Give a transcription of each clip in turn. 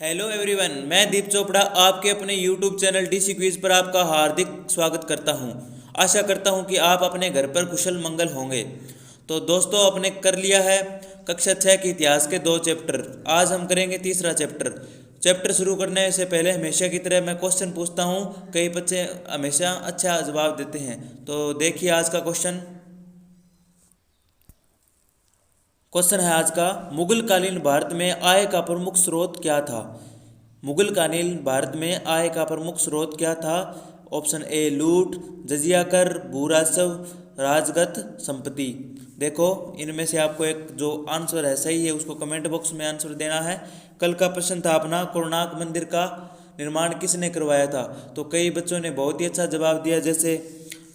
Hello everyone, मैं दीप चोपड़ा आपके अपने यूट्यूब चैनल डीसी क्विज पर आपका हार्दिक स्वागत करता हूं। आशा करता हूं कि आप अपने घर पर कुशल मंगल होंगे। तो दोस्तों, अपने कर लिया है कक्षा 6 के इतिहास के 2 चैप्टर। आज हम करेंगे तीसरा चैप्टर शुरू करने से पहले हमेशा की तरह मैं क्वेश्चन पूछता हूं। कई बच्चे हमेशा अच्छा जवाब देते हैं। तो देखिए आज का क्वेश्चन है आज का। मुगल कालीन भारत में आय का प्रमुख स्रोत क्या था? मुगल कालीन भारत में आय का प्रमुख स्रोत क्या था? ऑप्शन ए लूट, जजिया कर, भू राजस्व, राजगत संपत्ति। देखो, इनमें से आपको एक जो आंसर है सही है उसको कमेंट बॉक्स में आंसर देना है। कल का प्रश्न था अपना, कोणार्क मंदिर का निर्माण किसने करवाया था? तो कई बच्चों ने बहुत ही अच्छा जवाब दिया, जैसे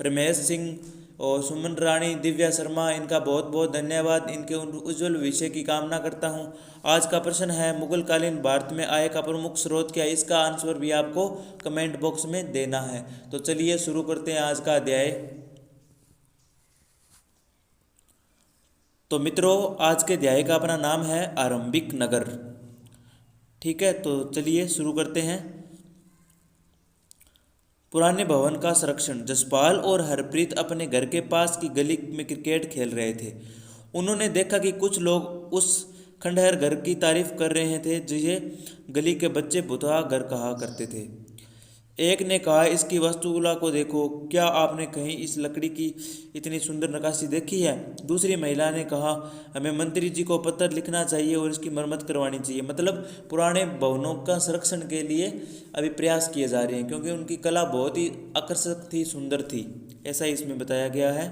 रमेश सिंह और सुमन रानी, दिव्या शर्मा। इनका बहुत बहुत धन्यवाद। इनके उज्जवल भविष्य की कामना करता हूँ। आज का प्रश्न है, मुगल कालीन भारत में आय का प्रमुख स्रोत क्या है? इसका आंसर भी आपको कमेंट बॉक्स में देना है। तो चलिए शुरू करते हैं आज का अध्याय। तो मित्रों, आज के अध्याय का अपना नाम है आरंभिक नगर। ठीक है, तो चलिए शुरू करते हैं। पुराने भवन का संरक्षण। जसपाल और हरप्रीत अपने घर के पास की गली में क्रिकेट खेल रहे थे। उन्होंने देखा कि कुछ लोग उस खंडहर घर की तारीफ कर रहे थे जिसे गली के बच्चे भुतहा घर कहा करते थे। एक ने कहा, इसकी वास्तुकला को देखो, क्या आपने कहीं इस लकड़ी की इतनी सुंदर नक्काशी देखी है? दूसरी महिला ने कहा, हमें मंत्री जी को पत्र लिखना चाहिए और इसकी मरम्मत करवानी चाहिए। मतलब पुराने भवनों का संरक्षण के लिए अभी प्रयास किए जा रहे हैं, क्योंकि उनकी कला बहुत ही आकर्षक थी, सुंदर थी, ऐसा ही इसमें बताया गया है।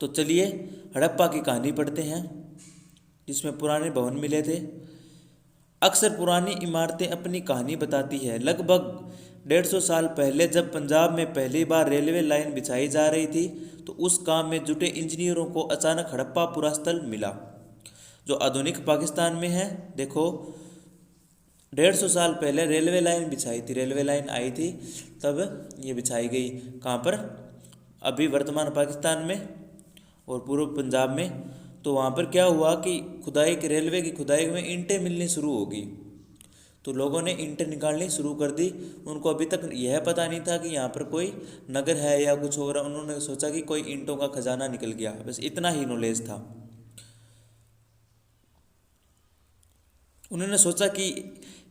तो चलिए हड़प्पा की कहानी पढ़ते हैं, जिसमें पुराने भवन मिले थे। अक्सर पुरानी इमारतें अपनी कहानी बताती है। लगभग 150 साल पहले जब पंजाब में पहली बार रेलवे लाइन बिछाई जा रही थी, तो उस काम में जुटे इंजीनियरों को अचानक हड़प्पा पुरास्थल मिला, जो आधुनिक पाकिस्तान में है। देखो, 150 साल पहले रेलवे लाइन बिछाई थी, रेलवे लाइन आई थी, तब ये बिछाई गई। कहाँ पर? अभी वर्तमान पाकिस्तान में और पूर्व पंजाब में। तो वहाँ पर क्या हुआ कि खुदाई की, रेलवे की खुदाई में ईंटें मिलनी शुरू हो गई। तो लोगों ने ईंटें निकालनी शुरू कर दी। उनको अभी तक यह पता नहीं था कि यहाँ पर कोई नगर है या कुछ हो रहा। उन्होंने सोचा कि कोई ईंटों का खजाना निकल गया, बस इतना ही नॉलेज था। उन्होंने सोचा कि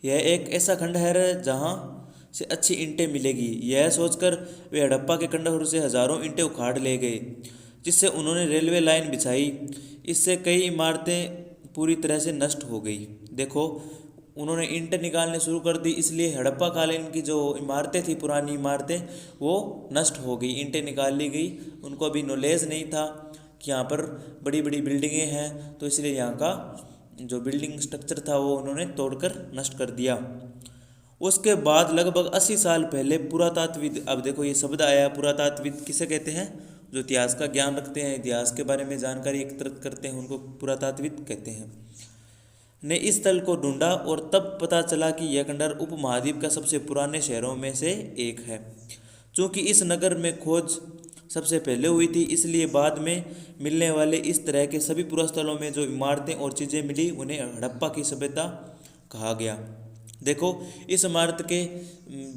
यह एक ऐसा खंडहर है जहाँ से अच्छी ईंटें मिलेगी। यह सोचकर वे हड़प्पा के खंडहर से हजारों ईंटें उखाड़ ले गए, जिससे उन्होंने रेलवे लाइन बिछाई। इससे कई इमारतें पूरी तरह से नष्ट हो गई। देखो, उन्होंने ईंटें निकालने शुरू कर दी, इसलिए हड़प्पा कालीन की जो इमारतें थी, पुरानी इमारतें, वो नष्ट हो गई, ईंटें निकाल ली गई। उनको अभी नॉलेज नहीं था कि यहाँ पर बड़ी बड़ी बिल्डिंगें हैं, तो इसलिए यहाँ का जो बिल्डिंग स्ट्रक्चर था वो उन्होंने तोड़कर नष्ट कर दिया। उसके बाद लगभग 80 साल पहले पुरातात्विद, अब देखो ये शब्द आया, पुरातात्विद किसे कहते हैं? जो इतिहास का ज्ञान रखते हैं, इतिहास के बारे में जानकारी एकत्रित करते हैं, उनको पुरातात्विद कहते हैं, ने इस स्थल को ढूंढा और तब पता चला कि यह खंडहर उपमहाद्वीप का सबसे पुराने शहरों में से एक है। चूँकि इस नगर में खोज सबसे पहले हुई थी, इसलिए बाद में मिलने वाले इस तरह के सभी पुरास्थलों में जो इमारतें और चीज़ें मिली उन्हें हड़प्पा की सभ्यता कहा गया। देखो, इस इमारत के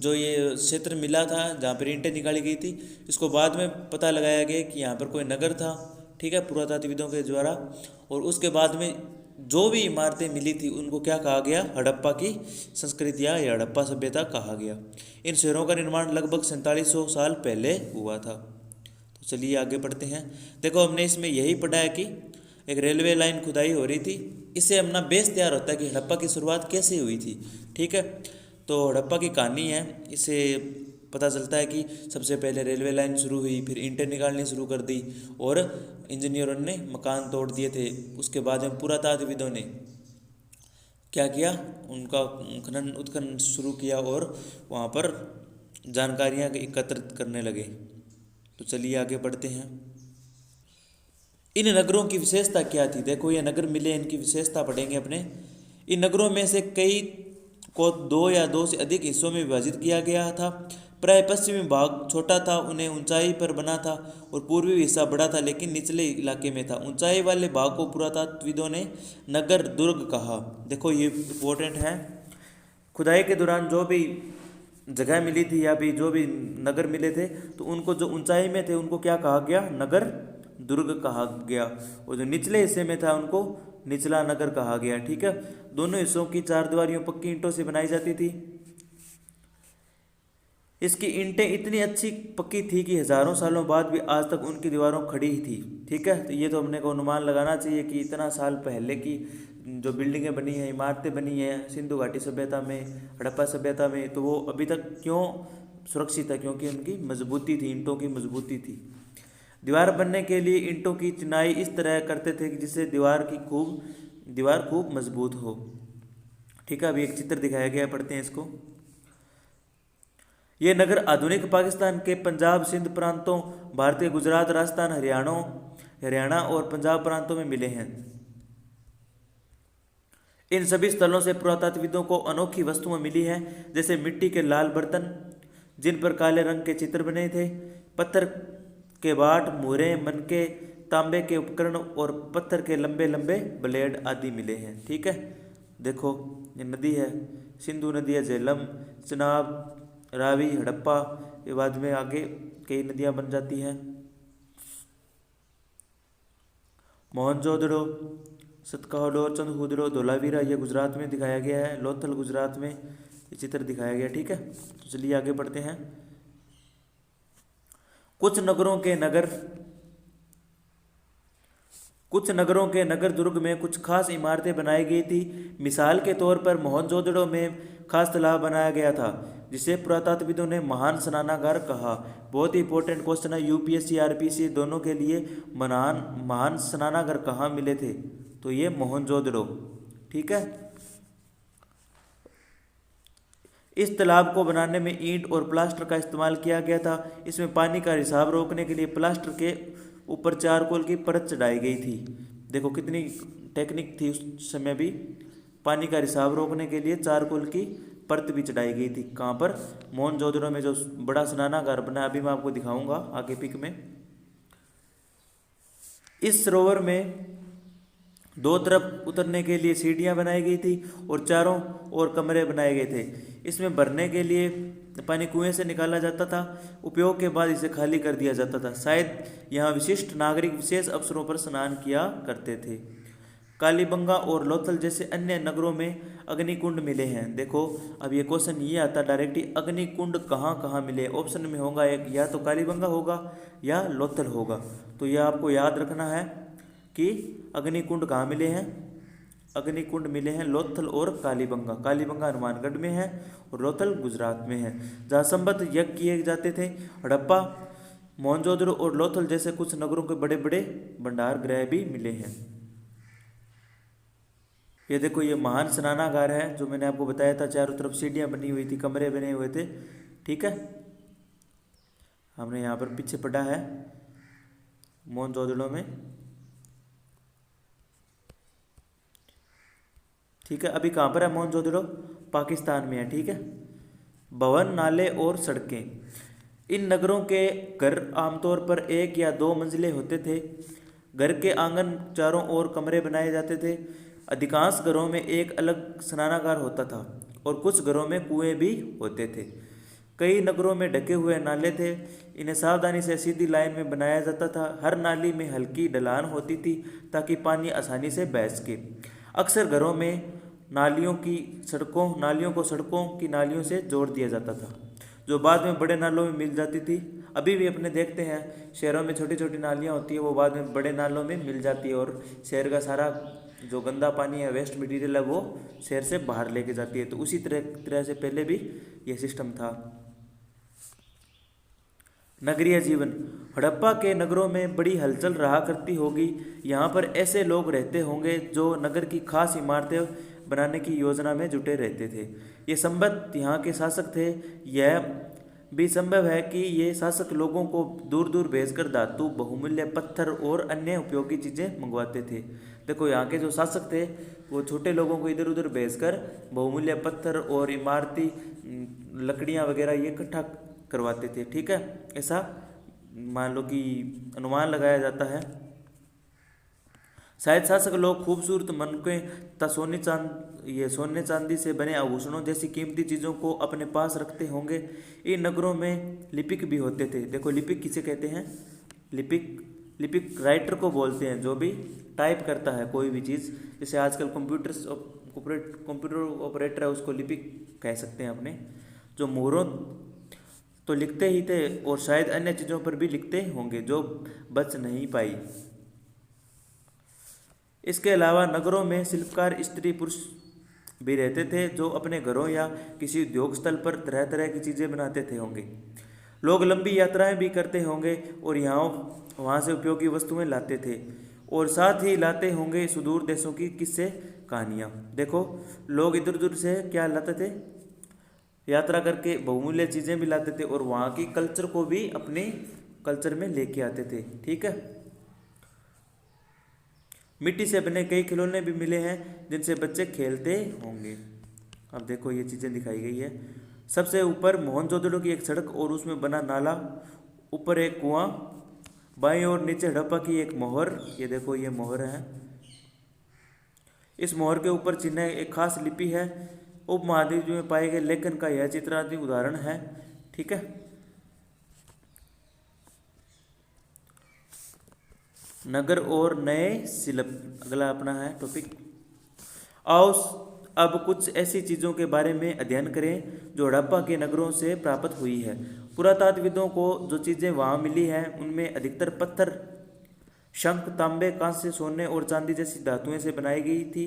जो ये क्षेत्र मिला था जहाँ पर ईंटें निकाली गई थी, इसको बाद में पता लगाया गया कि यहाँ पर कोई नगर था, ठीक है, पुरातात्विदों के द्वारा। और उसके बाद में जो भी इमारतें मिली थी उनको क्या कहा गया? हड़प्पा की संस्कृतियाँ या हड़प्पा सभ्यता कहा गया। इन शहरों का निर्माण लगभग 4700 साल पहले हुआ था। तो चलिए आगे बढ़ते हैं। देखो, हमने इसमें यही पढ़ा है कि एक रेलवे लाइन खुदाई हो रही थी। इससे अपना बेस तैयार होता है कि हड़प्पा की शुरुआत कैसे हुई थी। ठीक है, तो हड़प्पा की कहानी है, इससे पता चलता है कि सबसे पहले रेलवे लाइन शुरू हुई, फिर ईंटें निकालनी शुरू कर दी और इंजीनियरों ने मकान तोड़ दिए थे। उसके बाद में पुरातात्विदों ने क्या किया? उनका खनन उत्खनन शुरू किया और वहाँ पर जानकारियाँ एकत्रित करने लगे। तो चलिए आगे बढ़ते हैं। इन नगरों की विशेषता क्या थी? देखो, ये नगर मिले, इनकी विशेषता पढ़ेंगे अपने। इन नगरों में से कई को 2 या 2 से अधिक हिस्सों में विभाजित किया गया था। प्राय पश्चिमी भाग छोटा था, उन्हें ऊंचाई पर बना था, और पूर्वी हिस्सा बड़ा था लेकिन निचले इलाके में था। ऊंचाई वाले भाग को पुरातत्वविदों ने नगर दुर्ग कहा। देखो ये इम्पोर्टेंट है। खुदाई के दौरान जो भी जगह मिली थी या भी जो भी नगर मिले थे, तो उनको जो ऊंचाई में थे उनको क्या कहा गया? नगर दुर्ग कहा गया। और जो निचले हिस्से में था उनको निचला नगर कहा गया। ठीक है, दोनों हिस्सों की चारदीवारियों पक्की ईंटों से बनाई जाती थी। इसकी ईंटें इतनी अच्छी पक्की थी कि हजारों सालों बाद भी आज तक उनकी दीवारों खड़ी ही थी। ठीक है, तो ये तो हमने को अनुमान लगाना चाहिए कि इतना साल पहले की जो बिल्डिंगें बनी हैं, इमारतें बनी हैं सिंधु घाटी सभ्यता में, हड़प्पा सभ्यता में, तो वो अभी तक क्यों सुरक्षित है? क्योंकि उनकी मजबूती थी, ईंटों की मजबूती थी। दीवार बनने के लिए ईंटों की चिनाई इस तरह करते थे कि जिससे दीवार खूब मजबूत हो। ठीक है, अभी एक चित्र दिखाया गया है, पढ़ते हैं इसको। ये नगर आधुनिक पाकिस्तान के पंजाब, सिंध प्रांतों, भारतीय गुजरात, राजस्थान, हरियाणा और पंजाब प्रांतों में मिले हैं। इन सभी स्थलों से पुरातत्वविदों को अनोखी वस्तुएं मिली हैं, जैसे मिट्टी के लाल बर्तन जिन पर काले रंग के चित्र बने थे, पत्थर के बाट, मुहरें, मनके, तांबे के उपकरण और पत्थर के लंबे लंबे ब्लेड आदि मिले हैं। ठीक है, देखो ये नदी है, सिंधु नदी है, झेलम, चनाब, रावी, हड़प्पा, ये बाद में आगे कई नदियां बन जाती हैं। मोहनजोदड़ो, सतकाहडोर, चंदहुदड़ो, धोलावीरा ये गुजरात में दिखाया गया है। लोथल गुजरात में ये चित्र दिखाया गया। ठीक है, तो चलिए आगे बढ़ते हैं। कुछ नगरों के नगर दुर्ग में कुछ खास इमारतें बनाई गई थी। मिसाल के तौर पर मोहनजोदड़ो में खास तालाब बनाया गया था, जिसे पुरातत्वविदों ने महान स्नानागार कहा। बहुत ही इंपॉर्टेंट क्वेश्चन है, यूपीएससी आरपीसी दोनों के लिए। महान स्नानागार कहाँ मिले थे? तो ये मोहनजोदड़ो। ठीक है, इस तालाब को बनाने में ईंट और प्लास्टर का इस्तेमाल किया गया था। इसमें पानी का रिसाव रोकने के लिए प्लास्टर के ऊपर चारकोल की परत चढ़ाई गई थी। देखो कितनी टेक्निक थी उस समय भी। पानी का रिसाव रोकने के लिए चारकोल की परत भी चढ़ाई गई थी। कहाँ पर? मोहनजोदड़ो में जो बड़ा स्नानागार बना, अभी मैं आपको दिखाऊंगा आगे पिक में। इस सरोवर में दो तरफ उतरने के लिए सीढ़ियां बनाई गई थी और चारों ओर कमरे बनाए गए थे। इसमें भरने के लिए पानी कुएं से निकाला जाता था। उपयोग के बाद इसे खाली कर दिया जाता था। शायद यहाँ विशिष्ट नागरिक विशेष अवसरों पर स्नान किया करते थे। कालीबंगा और लोथल जैसे अन्य नगरों में अग्निकुंड मिले हैं। देखो अब ये क्वेश्चन ये आता डायरेक्ट ही, अग्निकुंड कहाँ कहाँ मिले? ऑप्शन में होगा एक, या तो कालीबंगा होगा या लोथल होगा। तो यह आपको याद रखना है कि अग्निकुंड कहाँ मिले हैं। अग्निकुंड मिले हैं लोथल और कालीबंगा। कालीबंगा हनुमानगढ़ में है और लोथल गुजरात में है, जहाँ संबद्ध यज्ञ किए जाते थे। हड़प्पा, मोहनजोदड़ो और लोथल जैसे कुछ नगरों के बड़े बड़े भंडार गृह भी मिले हैं। ये देखो ये महान स्नानागार है जो मैंने आपको बताया था, चारों तरफ सीढ़ियाँ बनी हुई थी, कमरे बने हुए थे। ठीक है, हमने यहाँ पर पीछे पढ़ा है मोहनजोदड़ो में। ठीक है, अभी कहाँ पर है मोहनजोदड़ो? पाकिस्तान में है। ठीक है, भवन, नाले और सड़कें। इन नगरों के घर आमतौर पर एक या दो मंजिले होते थे। घर के आंगन चारों ओर कमरे बनाए जाते थे। अधिकांश घरों में एक अलग स्नानागार होता था और कुछ घरों में कुएं भी होते थे। कई नगरों में ढके हुए नाले थे। इन्हें सावधानी से सीधी लाइन में बनाया जाता था। हर नाली में हल्की ढलान होती थी ताकि पानी आसानी से बह सके। अक्सर घरों में नालियों को सड़कों की नालियों से जोड़ दिया जाता था, जो बाद में बड़े नालों में मिल जाती थी। अभी भी अपने देखते हैं शहरों में छोटी छोटी नालियाँ होती है, वो बाद में बड़े नालों में मिल जाती है और शहर का सारा जो गंदा पानी है, वेस्ट मटेरियल है, वो शहर से बाहर लेके जाती है। तो उसी तरह से पहले भी ये सिस्टम था। नगरीय जीवन। हड़प्पा के नगरों में बड़ी हलचल रहा करती होगी। यहाँ पर ऐसे लोग रहते होंगे जो नगर की खास इमारतें बनाने की योजना में जुटे रहते थे। ये संबद्ध यहाँ के शासक थे। यह भी संभव है कि ये शासक लोगों को दूर दूर भेजकर धातु, बहुमूल्य पत्थर और अन्य उपयोगी चीज़ें मंगवाते थे। देखो यहाँ के जो शासक थे वो छोटे लोगों को इधर उधर भेजकर बहुमूल्य पत्थर और इमारती लकड़ियाँ वगैरह ये इकट्ठा करवाते थे। ठीक है, ऐसा मान लो कि अनुमान लगाया जाता है। शायद शासक लोग खूबसूरत मनके तथा सोने चांदी से बने आभूषणों जैसी कीमती चीज़ों को अपने पास रखते होंगे। इन नगरों में लिपिक भी होते थे। देखो लिपिक किसे कहते हैं? लिपिक राइटर को बोलते हैं, जो भी टाइप करता है कोई भी चीज़। जैसे आजकल कंप्यूटर ऑपरेटर है, उसको लिपिक कह सकते हैं अपने। जो मोहरों तो लिखते ही थे और शायद अन्य चीज़ों पर भी लिखते होंगे जो बच नहीं पाई। इसके अलावा नगरों में शिल्पकार स्त्री पुरुष भी रहते थे, जो अपने घरों या किसी उद्योग स्थल पर तरह तरह की चीज़ें बनाते थे होंगे। लोग लंबी यात्राएं भी करते होंगे और यहाँ वहाँ से उपयोगी वस्तुएं लाते थे, और साथ ही लाते होंगे सुदूर देशों की किस्से कहानियाँ। देखो लोग इधर उधर से क्या लाते थे? यात्रा करके बहुमूल्य चीज़ें भी लाते थे और वहाँ की कल्चर को भी अपने कल्चर में लेके आते थे। ठीक है, मिट्टी से बने कई खिलौने भी मिले हैं जिनसे बच्चे खेलते होंगे। अब देखो ये चीज़ें दिखाई गई है। सबसे ऊपर मोहनजोदड़ो की एक सड़क और उसमें बना नाला, ऊपर एक कुआं, बाईं ओर नीचे हड़प्पा की एक मोहर। ये देखो ये मोहर है। इस मोहर के ऊपर चिन्ह एक खास लिपि है। उपमहाद्वीप में पाए गए लेखन का यह चित्रात्मक उदाहरण है। ठीक है, नगर और नए शिल्प अगला अपना है टॉपिक। आओ अब कुछ ऐसी चीज़ों के बारे में अध्ययन करें जो हड़प्पा के नगरों से प्राप्त हुई है। पुरातात्विदों को जो चीज़ें वहाँ मिली हैं उनमें अधिकतर पत्थर, शंख, तांबे, कांसे, सोने और चांदी जैसी धातुएं से बनाई गई थी।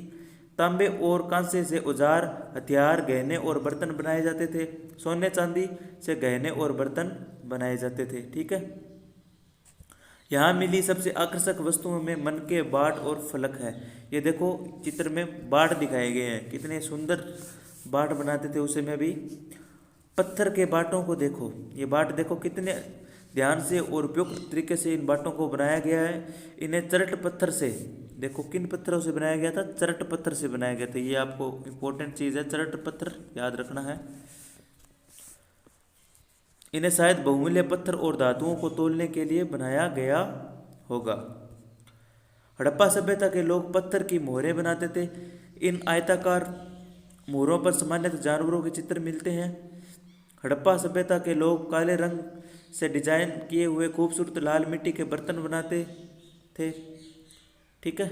तांबे और कांसे से औजार, हथियार, गहने और बर्तन बनाए जाते थे। सोने चांदी से गहने और बर्तन बनाए जाते थे। ठीक है, यहाँ मिली सबसे आकर्षक वस्तुओं में मनके, बाट और फलक है। ये देखो चित्र में बाट दिखाए गए हैं, कितने सुंदर बाट बनाते थे उस समय भी। पत्थर के बाटों को देखो, ये बाट देखो कितने ध्यान से और उपयुक्त तरीके से इन बाटों को बनाया गया है। इन्हें चरट पत्थर से, देखो किन पत्थरों से बनाया गया था? चरट पत्थर से बनाया गया था। ये आपको इम्पोर्टेंट चीज़ है, चरट पत्थर याद रखना है। इन्हें शायद बहुमूल्य पत्थर और धातुओं को तोलने के लिए बनाया गया होगा। हड़प्पा सभ्यता के लोग पत्थर की मोहरें बनाते थे। इन आयताकार मोहरों पर सामान्यतः जानवरों के चित्र मिलते हैं। हड़प्पा सभ्यता के लोग काले रंग से डिजाइन किए हुए खूबसूरत लाल मिट्टी के बर्तन बनाते थे। ठीक है,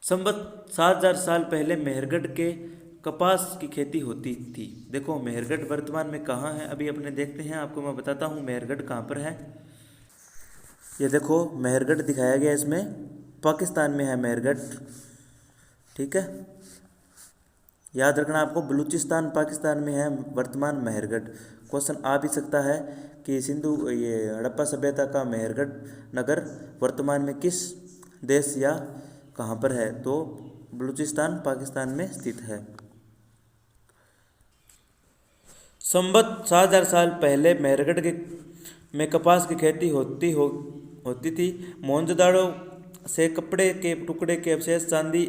संवत 7000 साल पहले मेहरगढ़ के कपास की खेती होती थी। देखो मेहरगढ़ वर्तमान में कहाँ है अभी अपने देखते हैं, आपको मैं बताता हूँ मेहरगढ़ कहाँ पर है। ये देखो मेहरगढ़ दिखाया गया, इसमें पाकिस्तान में है मेहरगढ़। ठीक है, याद रखना आपको, बलूचिस्तान पाकिस्तान में है वर्तमान मेहरगढ़। क्वेश्चन आ भी सकता है कि ये हड़प्पा सभ्यता का मेहरगढ़ नगर वर्तमान में किस देश या कहाँ पर है? तो बलूचिस्तान पाकिस्तान में स्थित है। संवत 7000 साल पहले मेहरगढ़ में कपास की खेती होती थी। मोहनजोदाड़ो से कपड़े के टुकड़े के अवशेष, चांदी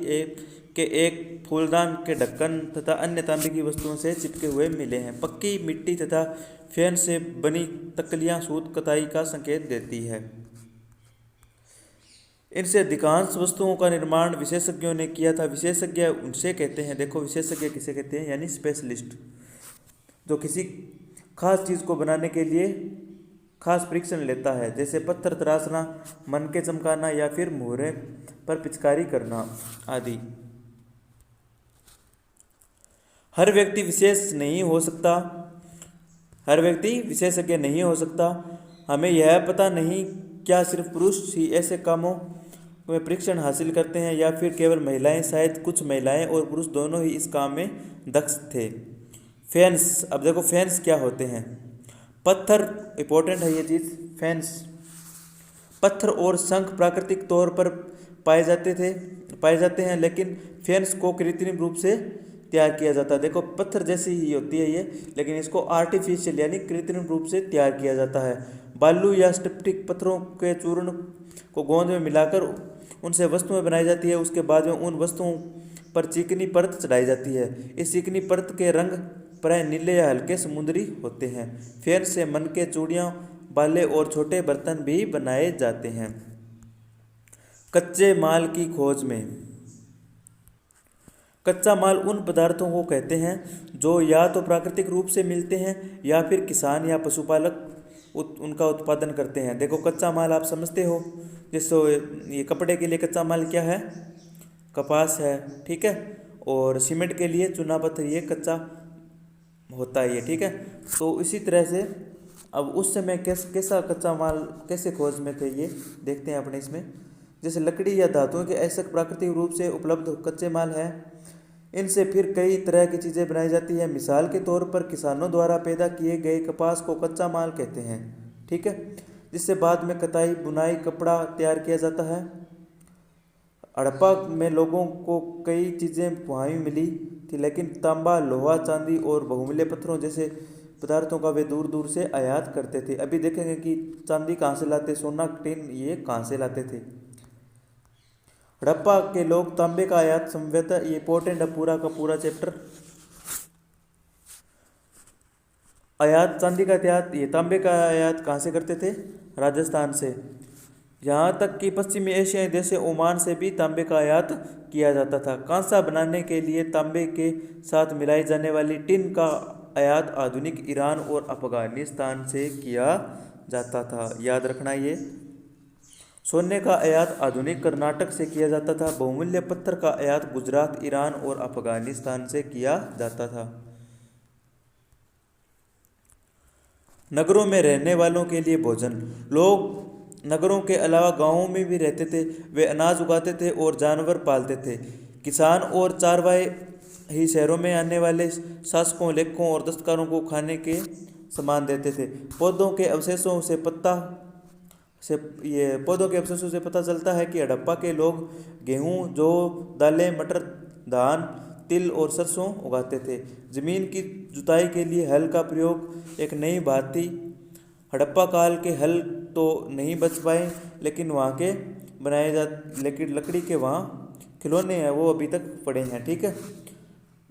के एक फूलदान के ढक्कन तथा अन्य तांबे की वस्तुओं से चिपके हुए मिले हैं। पक्की मिट्टी तथा फेन से बनी तकलियां सूत कताई का संकेत देती है। इनसे अधिकांश वस्तुओं का निर्माण विशेषज्ञों ने किया था। विशेषज्ञ उनसे कहते हैं, देखो विशेषज्ञ किसे कहते हैं? यानी स्पेशलिस्ट, जो किसी खास चीज़ को बनाने के लिए खास परीक्षण लेता है, जैसे पत्थर तराशना, मनके चमकाना या फिर मोहरे पर पिचकारी करना आदि। हर व्यक्ति विशेषज्ञ नहीं हो सकता। हमें यह पता नहीं क्या सिर्फ पुरुष ही ऐसे कामों में प्रशिक्षण हासिल करते हैं या फिर केवल महिलाएं। शायद कुछ महिलाएं और पुरुष दोनों ही इस काम में दक्ष थे। फैंस, अब देखो फैंस क्या होते हैं? पत्थर, इंपॉर्टेंट है ये चीज़। फैंस पत्थर और शंख प्राकृतिक तौर पर पाए जाते हैं, लेकिन फैंस को कृत्रिम रूप से तैयार किया जाता है। देखो पत्थर जैसी ही होती है ये, लेकिन इसको आर्टिफिशियल यानी कृत्रिम रूप से तैयार किया जाता है। बालू या स्फटिक पत्थरों के चूर्ण को गोंद में मिलाकर उनसे वस्तुएं बनाई जाती है। उसके बाद में उन वस्तुओं पर चिकनी परत चढ़ाई जाती है। इस चिकनी परत के रंग प्राय नीले या हल्के समुद्री होते हैं। फेर से मन के चूड़ियाँ, बाले और छोटे बर्तन भी बनाए जाते हैं। कच्चे माल की खोज में। कच्चा माल उन पदार्थों को कहते हैं जो या तो प्राकृतिक रूप से मिलते हैं या फिर किसान या पशुपालक उनका उत्पादन करते हैं। देखो कच्चा माल आप समझते हो, जैसे ये कपड़े के लिए कच्चा माल क्या है, कपास है, ठीक है। और सीमेंट के लिए चूना पत्थर, ये कच्चा होता है ये, ठीक है। तो इसी तरह से अब उस समय कैसा कच्चा माल कैसे खोज में थे, ये देखते हैं अपने इसमें। जैसे लकड़ी या धातुओं के ऐसे प्राकृतिक रूप से उपलब्ध कच्चे माल हैं, इनसे फिर कई तरह की चीज़ें बनाई जाती हैं। मिसाल के तौर पर किसानों द्वारा पैदा किए गए कपास को कच्चा माल कहते हैं, ठीक है, जिससे बाद में कताई, बुनाई, कपड़ा तैयार किया जाता है। हड़प्पा में लोगों को कई चीज़ें वहाँ भी मिली थी, लेकिन तांबा, लोहा, चांदी और बहुमूल्य पत्थरों जैसे पदार्थों का वे दूर दूर से आयात करते थे। अभी देखेंगे कि चांदी कहाँ से लाते, सोना, टिन, ये कहाँ से लाते थे। हड़प्पा के लोग तांबे का आयात संभवतः, ये इंपॉर्टेंट है पूरा का पूरा चैप्टर। आयात चांदी का आयात, ये तांबे का आयात कहाँ से करते थे, राजस्थान से। यहाँ तक कि पश्चिमी एशियाई देश ओमान से भी तांबे का आयात किया जाता था। कांसा बनाने के लिए तांबे के साथ मिलाई जाने वाली टिन का आयात आधुनिक ईरान और अफगानिस्तान से किया जाता था, याद रखना ये। सोने का आयात आधुनिक कर्नाटक से किया जाता था। बहुमूल्य पत्थर का आयात गुजरात, ईरान और अफगानिस्तान से किया जाता था। नगरों में रहने वालों के लिए भोजन। लोग नगरों के अलावा गांवों में भी रहते थे। वे अनाज उगाते थे और जानवर पालते थे। किसान और चारवाए ही शहरों में आने वाले शासकों, लेखकों और दस्तकारों को खाने के सामान देते थे। पौधों के अवशेषों से पता चलता है कि हड़प्पा के लोग गेहूं, जौ, दालें, मटर, धान, तिल और सरसों उगाते थे। जमीन की जुताई के लिए हल का प्रयोग एक नई बात थी। हड़प्पा काल के हल तो नहीं बच पाए, लेकिन लकड़ी के वहाँ खिलौने हैं, वो अभी तक पड़े हैं, ठीक है।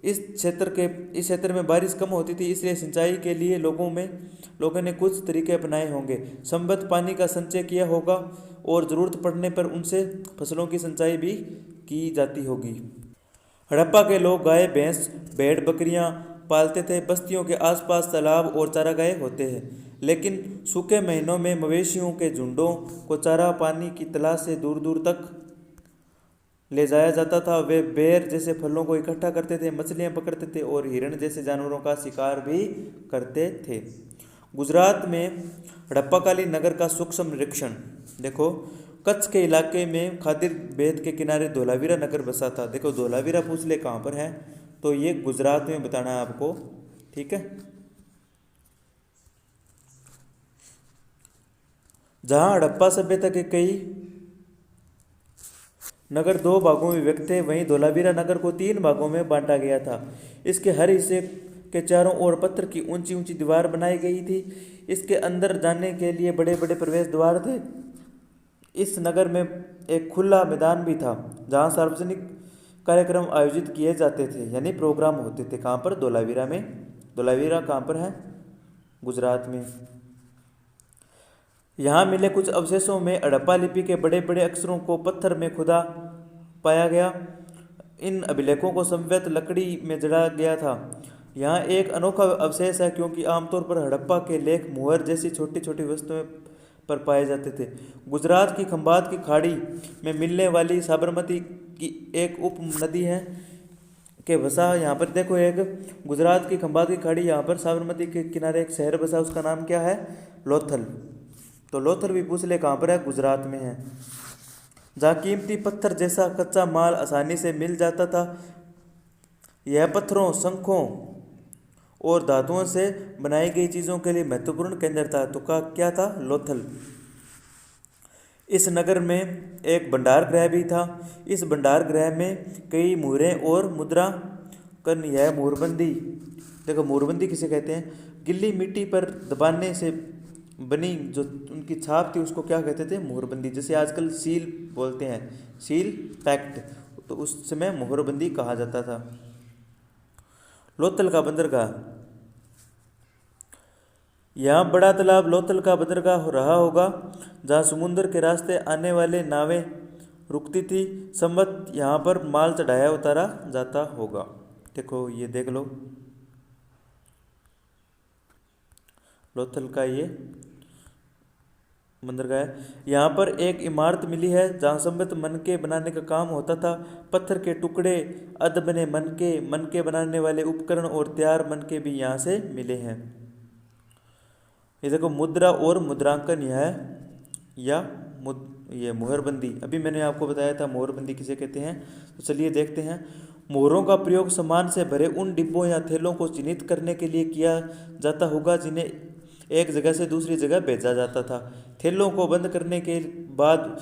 इस क्षेत्र में बारिश कम होती थी, इसलिए सिंचाई के लिए लोगों ने कुछ तरीके अपनाए होंगे। संबद्ध पानी का संचय किया होगा और ज़रूरत पड़ने पर उनसे फसलों की सिंचाई भी की जाती होगी। हड़प्पा के लोग गाय, भैंस, भेड़, बकरियां पालते थे। बस्तियों के आसपास तालाब और चारागाह होते हैं, लेकिन सूखे महीनों में मवेशियों के झुंडों को चारा पानी की तलाश से दूर दूर तक ले जाया जाता था। वे बेर जैसे फलों को इकट्ठा करते थे, मछलियां पकड़ते थे और हिरण जैसे जानवरों का शिकार भी करते थे। गुजरात में हड़प्पाकालीन नगर का सूक्ष्म निरीक्षण। देखो कच्छ के इलाके में खादिर बेद के किनारे धोलावीरा नगर बसा था। देखो धोलावीरा पूछ ले कहाँ पर है, तो ये गुजरात में बताना है आपको, ठीक है। जहाँ हड़प्पा सभ्यता के कई नगर 2 भागों में विभक्त थे, वहीं धोलावीरा नगर को 3 भागों में बांटा गया था। इसके हर हिस्से के चारों ओर पत्थर की ऊंची ऊंची दीवार बनाई गई थी। इसके अंदर जाने के लिए बड़े बड़े प्रवेश द्वार थे। इस नगर में एक खुला मैदान भी था, जहाँ सार्वजनिक कार्यक्रम आयोजित किए जाते थे, यानी प्रोग्राम होते थे। कहाँ पर, धोलावीरा में। धोलावीरा कहाँ पर है, गुजरात में। यहाँ मिले कुछ अवशेषों में हड़प्पा लिपि के बड़े बड़े अक्षरों को पत्थर में खुदा पाया गया। इन अभिलेखों को संभवतः लकड़ी में जड़ा गया था। यहाँ एक अनोखा अवशेष है, क्योंकि आमतौर पर हड़प्पा के लेख मुहर जैसी छोटी छोटी वस्तुएं पर पाए जाते थे। गुजरात की खंभात की खाड़ी में मिलने वाली साबरमती की एक उप नदी है के बसा। यहाँ पर देखो एक गुजरात की खंभात की खाड़ी, यहाँ पर साबरमती के किनारे एक शहर बसा, उसका नाम क्या है, लोथल। तो लोथल भी पूछ ले कहाँ पर है, गुजरात में है। जहाँ कीमती पत्थर जैसा कच्चा माल आसानी से मिल जाता था। यह पत्थरों, शंखों और धातुओं से बनाई गई चीज़ों के लिए महत्वपूर्ण केंद्र था। तो क्या था, लोथल। इस नगर में एक भंडार गृह भी था। इस भंडार गृह में कई मुहरें और मुद्रा कन, यह मुहरबंदी। देखो मुहरबंदी किसे कहते हैं, गिल्ली मिट्टी पर दबाने से बनी जो उनकी छाप थी उसको क्या कहते थे, मुहरबंदी। जैसे आजकल सील बोलते हैं, सील पैक्ट, तो उस समय मुहरबंदी कहा जाता था। लोथल का बंदरगाह। यहाँ बड़ा तालाब लोथल का बंदरगाह रहा होगा, जहाँ समुद्र के रास्ते आने वाले नावें रुकती थी। संवत यहाँ पर माल चढ़ाया उतारा जाता होगा। देखो ये देख लो, लोथल का ये बंदरगाह है। यहाँ पर एक इमारत मिली है जहाँ संवत मनके बनाने का काम होता था। पत्थर के टुकड़े, अध बने मनके बनाने वाले उपकरण और तैयार मनके भी यहाँ से मिले हैं। ये देखो मुद्रा और मुद्रांकन यह है, या ये मोहरबंदी। अभी मैंने आपको बताया था मोहरबंदी किसे कहते हैं, तो चलिए देखते हैं। मोहरों का प्रयोग सामान से भरे उन डिब्बों या थैलों को चिन्हित करने के लिए किया जाता होगा जिन्हें एक जगह से दूसरी जगह भेजा जाता था। थैलों को बंद करने के बाद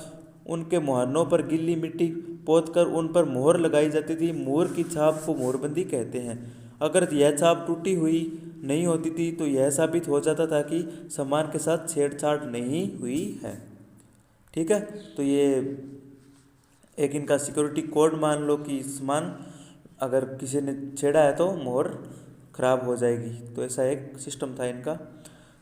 उनके मुहानों पर गिल्ली मिट्टी पोतकर उन पर मोहर लगाई जाती थी। मोहर की छाप को मोहरबंदी कहते हैं। अगर यह छाप टूटी हुई नहीं होती थी तो यह साबित हो जाता था कि सामान के साथ छेड़छाड़ नहीं हुई है। ठीक है, तो ये एक इनका सिक्योरिटी कोड मान लो कि सामान अगर किसी ने छेड़ा है तो मोहर खराब हो जाएगी। तो ऐसा एक सिस्टम था इनका।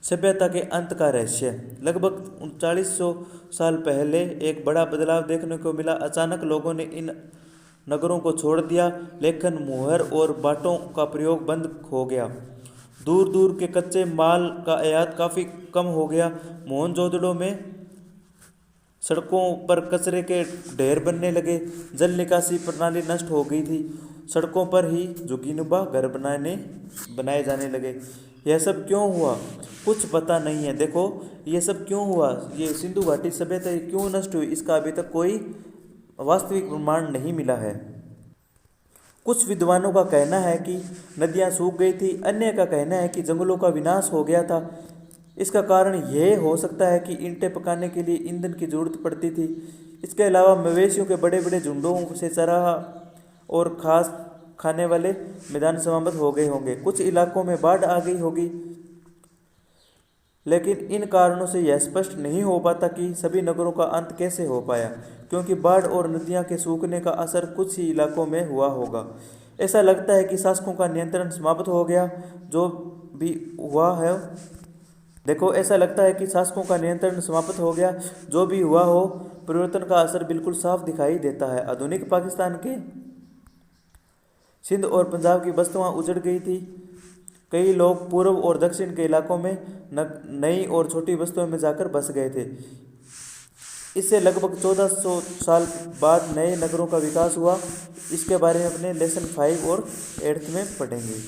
सभ्यता के अंत का रहस्य। लगभग 3900 साल पहले एक बड़ा बदलाव देखने को मिला। अचानक लोगों ने इन नगरों को छोड़ दिया, लेकिन मोहर और बाटों का प्रयोग बंद हो गया। दूर दूर के कच्चे माल का आयात काफ़ी कम हो गया। मोहनजोदड़ो में सड़कों पर कचरे के ढेर बनने लगे। जल निकासी प्रणाली नष्ट हो गई थी। सड़कों पर ही झुग्गीनुमा घर बनाए जाने लगे। यह सब क्यों हुआ, कुछ पता नहीं है। देखो ये सब क्यों हुआ, ये सिंधु घाटी सभ्यता क्यों नष्ट हुई, इसका अभी तक कोई वास्तविक प्रमाण नहीं मिला है। कुछ विद्वानों का कहना है कि नदियाँ सूख गई थी, अन्य का कहना है कि जंगलों का विनाश हो गया था। इसका कारण यह हो सकता है कि ईंटें पकाने के लिए ईंधन की जरूरत पड़ती थी। इसके अलावा मवेशियों के बड़े बड़े झुंडों से चराहा और घास खाने वाले मैदान समाप्त हो गए होंगे। कुछ इलाकों में बाढ़ आ गई होगी, लेकिन इन कारणों से यह स्पष्ट नहीं हो पाता कि सभी नगरों का अंत कैसे हो पाया, क्योंकि बाढ़ और नदियाँ के सूखने का असर कुछ ही इलाकों में हुआ होगा। ऐसा लगता है कि शासकों का नियंत्रण समाप्त हो गया, जो भी हुआ है। देखो ऐसा लगता है कि शासकों का नियंत्रण समाप्त हो गया, जो भी हुआ हो। परिवर्तन का असर बिल्कुल साफ दिखाई देता है। आधुनिक पाकिस्तान के सिंध और पंजाब की बस्तियां उजड़ गई थी। कई लोग पूर्व और दक्षिण के इलाकों में नई और छोटी बस्तियों में जाकर बस गए थे। इससे लगभग 1400 साल बाद नए नगरों का विकास हुआ। इसके बारे में अपने लेसन 5 और 8 में पढ़ेंगे।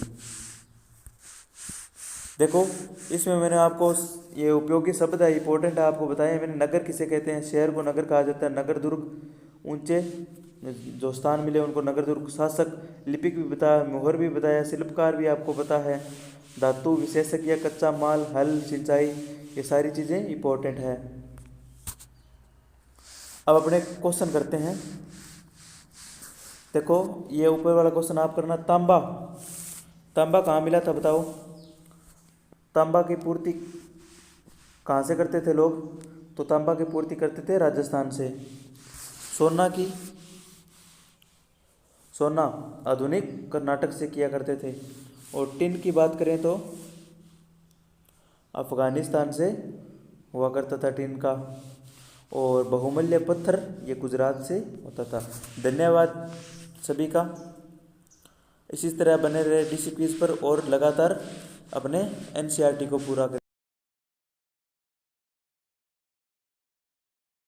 देखो इसमें मैंने आपको ये उपयोगी शब्द है, इंपॉर्टेंट आपको बताया मैंने। नगर किसे कहते हैं, शहर को नगर कहा जाता है। नगर दुर्ग, ऊंचे जो स्थान मिले उनको नगर दुर्ग। शासक, लिपिक भी बताया, मोहर भी बताया, शिल्पकार भी आपको पता है, धातु विशेषज्ञ, कच्चा माल, हल, सिंचाई, ये सारी चीज़ें इंपॉर्टेंट है। अब अपने क्वेश्चन करते हैं। देखो ये ऊपर वाला क्वेश्चन आप करना। तांबा कहाँ मिला था बताओ। तांबा की पूर्ति कहाँ से करते थे लोग, तो तांबा की पूर्ति करते थे राजस्थान से। सोना आधुनिक कर्नाटक से किया करते थे। और टिन की बात करें तो अफगानिस्तान से हुआ करता था टिन का। और बहुमूल्य पत्थर ये गुजरात से होता था। धन्यवाद सभी का। इसी तरह बने रहे डीसी क्विज पर और लगातार अपने एनसीईआरटी को पूरा करें।